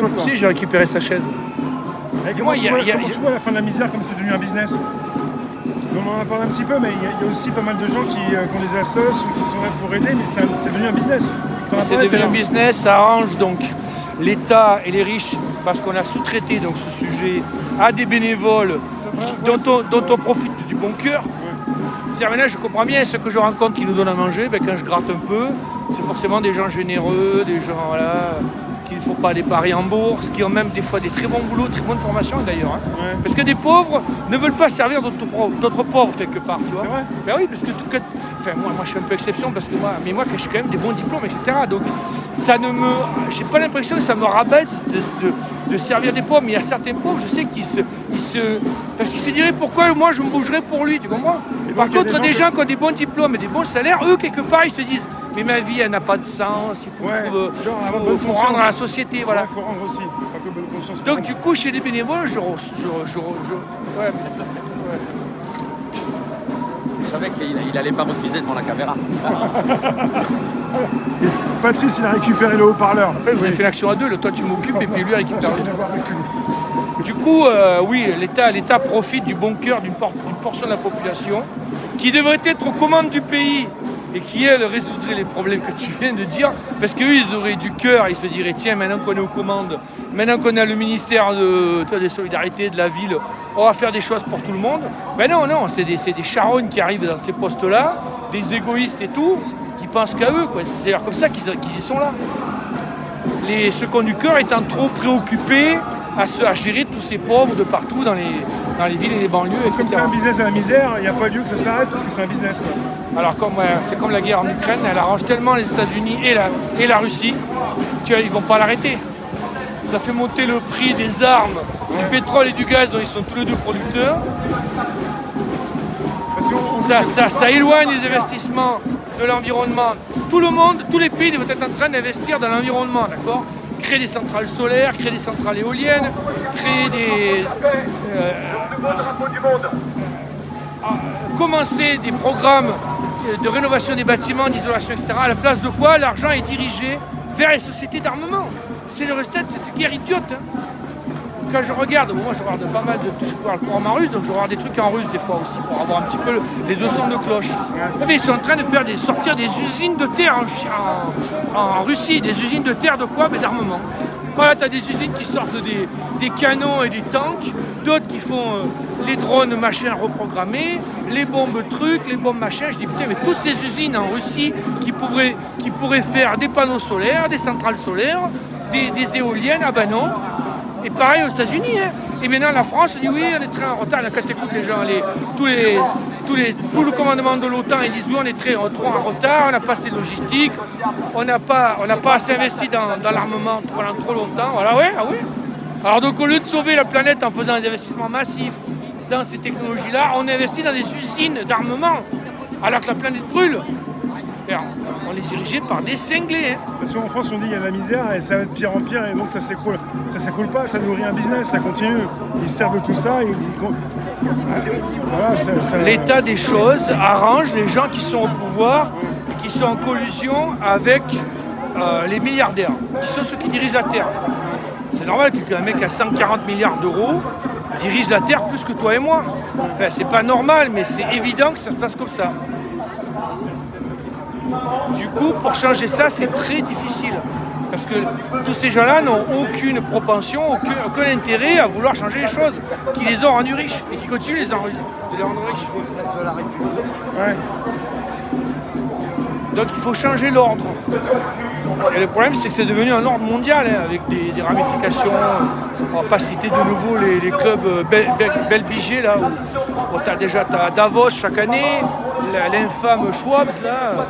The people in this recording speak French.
toi? Si, j'ai récupéré sa chaise. Et comment tu vois la fin de la misère comme c'est devenu un business? On en a parlé un petit peu, mais il y a aussi pas mal de gens qui ont des assos ou qui sont là pour aider, mais c'est devenu un business. C'est devenu un business, ça arrange donc l'État et les riches parce qu'on a sous-traité donc ce sujet à des bénévoles dont on profite du bon cœur. C'est-à-dire maintenant je comprends bien ce que je rencontre qui nous donnent à manger, ben, quand je gratte un peu, c'est forcément des gens généreux, des gens voilà, qui ne font pas des paris en bourse, qui ont même des fois des très bons boulots, très bonnes formations d'ailleurs. Hein. Ouais. Parce que des pauvres ne veulent pas servir d'autres pauvres quelque part, tu vois. C'est vrai. Ben oui, parce que enfin, moi je suis un peu exception parce que moi j'ai quand même des bons diplômes, etc. Donc ça ne me. J'ai pas l'impression que ça me rabaisse de servir des pauvres, mais il y a certains pauvres, je sais parce qu'ils se diraient pourquoi moi je me bougerais pour lui, tu comprends? Par contre, des gens qui ont des bons diplômes et des bons salaires, eux quelque part ils se disent mais ma vie elle n'a pas de sens, il faut rendre à la société, voilà. Il faut rendre aussi, pas que bonne conscience. Donc du coup chez les bénévoles, ouais. Je savais qu'il allait pas refuser devant la caméra. Patrice, il a récupéré le haut-parleur. En fait, vous avez fait l'action à deux, toi tu m'occupes et puis lui récupère le deux. Du coup, oui, l'État profite du bon cœur d'une portion de la population qui devrait être aux commandes du pays et qui, elle, résoudrait les problèmes que tu viens de dire, parce qu'eux, ils auraient du cœur, ils se diraient, tiens, maintenant qu'on est aux commandes, maintenant qu'on a le ministère des Solidarités, de la ville, on va faire des choses pour tout le monde. Ben non, c'est des charognes qui arrivent dans ces postes-là, des égoïstes et tout, qui pensent qu'à eux, quoi. C'est d'ailleurs comme ça qu'ils y sont là. Ceux qui ont du cœur étant trop préoccupés à gérer tous ces pauvres de partout dans les villes et les banlieues, etc. Comme c'est un business de la misère, il n'y a pas lieu que ça s'arrête parce que c'est un business, quoi. Alors c'est comme la guerre en Ukraine, elle arrange tellement les États-Unis et la Russie qu'ils ne vont pas l'arrêter. Ça fait monter le prix des armes, du pétrole et du gaz dont ils sont tous les deux producteurs. Ça éloigne les investissements de l'environnement. Tout le monde, tous les pays doivent être en train d'investir dans l'environnement, d'accord? Créer des centrales solaires, créer des centrales éoliennes, créer commencer des programmes de rénovation des bâtiments, d'isolation, etc. À la place de quoi l'argent est dirigé vers les sociétés d'armement. C'est le résultat de cette guerre idiote. Hein. Quand je regarde, moi je regarde pas mal je parle couramment russe, donc je regarde des trucs en russe des fois aussi pour avoir un petit peu les deux sons de cloche. Mais ils sont en train de sortir des usines de terre en Russie, des usines de terre de quoi? Mais d'armement. Voilà, tu as des usines qui sortent des canons et des tanks, d'autres qui font les drones machins reprogrammés, les bombes trucs, les bombes machins. Je dis putain, mais toutes ces usines en Russie qui pourraient faire des panneaux solaires, des centrales solaires, des éoliennes, ah ben non. Et pareil aux États-Unis, hein. Et maintenant la France dit oui, on est très en retard. Là, quand tu écoutes les gens, tout le commandement de l'OTAN, ils disent oui, on est trop en retard, on n'a pas assez de logistique, on n'a pas assez investi dans l'armement pendant trop longtemps. Voilà, ouais, ah oui. Alors donc au lieu de sauver la planète en faisant des investissements massifs dans ces technologies-là, on investit dans des usines d'armement, alors que la planète brûle. On est dirigé par des cinglés. Hein. Parce qu'en France, on dit qu'il y a de la misère et ça va de pire en pire et donc ça s'écroule. Ça s'écroule pas, ça nourrit un business, ça continue. Ils se servent de tout ça. Voilà, l'état des choses arrange les gens qui sont au pouvoir et qui sont en collusion avec les milliardaires, qui sont ceux qui dirigent la Terre. C'est normal qu'un mec à 140 milliards d'euros dirige la Terre plus que toi et moi. Enfin, c'est pas normal, mais c'est évident que ça se passe comme ça. Du coup, pour changer ça, c'est très difficile. Parce que tous ces gens-là n'ont aucune propension, aucun intérêt à vouloir changer les choses, qui les ont rendus riches et qui continuent de les rendre riches. Ouais. Donc il faut changer l'ordre. Et le problème, c'est que c'est devenu un ordre mondial, hein, avec des ramifications. On va pas citer de nouveau les clubs belbigés, là, où tu as Davos chaque année, l'infâme Schwab, là.